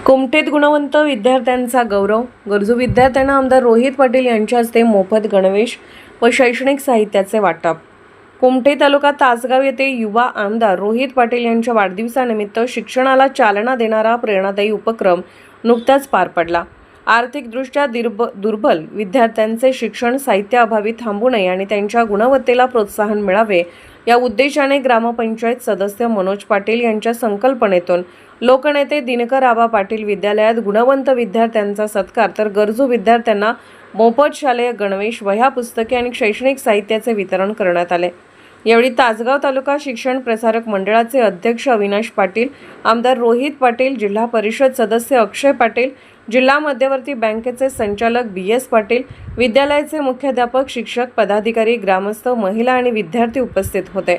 कुमठेत गुणवंत विद्यार्थ्यांचा गौरव. गरजू विद्यार्थ्यांना आमदार रोहित पाटील यांच्या हस्ते मोफत गणवेश व शैक्षणिक साहित्याचे वाटप. कुमठे तालुका तासगाव येथे युवा आमदार रोहित पाटील यांच्या वाढदिवसानिमित्त शिक्षणाला चालना देणारा प्रेरणादायी उपक्रम नुकताच पार पडला. आर्थिकदृष्ट्या दुर्बल विद्यार्थ्यांचे शिक्षण साहित्याअभावी थांबू नये आणि त्यांच्या गुणवत्तेला प्रोत्साहन मिळावे या उद्देशाने ग्रामपंचायत सदस्य मनोज पाटील यांच्या संकल्पनेतून लोकनेते दिनकर आबा पाटील विद्यालयात गुणवंत विद्यार्थ्यांचा सत्कार तर गरजू विद्यार्थ्यांना मोफत शालेय गणवेश, वह्या, पुस्तके आणि शैक्षणिक साहित्याचे वितरण करण्यात आले. यावेळी तासगाव तालुका शिक्षण प्रसारक मंडळाचे अध्यक्ष अविनाश पाटील, आमदार रोहित पाटील, जिल्हा परिषद सदस्य अक्षय पाटील, जिल्हा मध्यवर्ती बँकेचे संचालक BS पाटील, विद्यालयाचे मुख्याध्यापक, शिक्षक, पदाधिकारी, ग्रामस्थ, महिला आणि विद्यार्थी उपस्थित होते.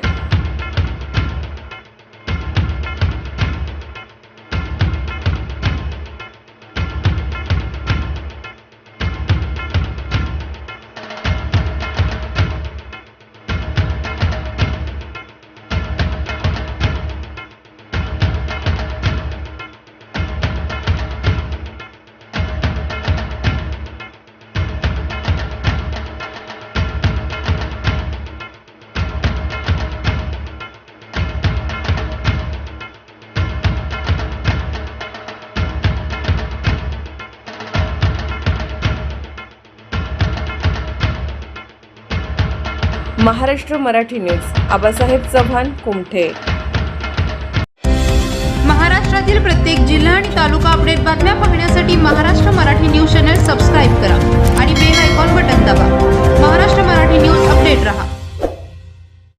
महाराष्ट्र मराठी न्यूज, आबासाहेब चव्हाण, कुमठे. महाराष्ट्रातील प्रत्येक जिल्हा आणि तालुका अपडेट बातम्या पाहण्यासाठी Maharashtra Marathi news channel subscribe करा आणि बेल आयकॉन बटन दाबा. महाराष्ट्र मराठी न्यूज अपडेट रहा.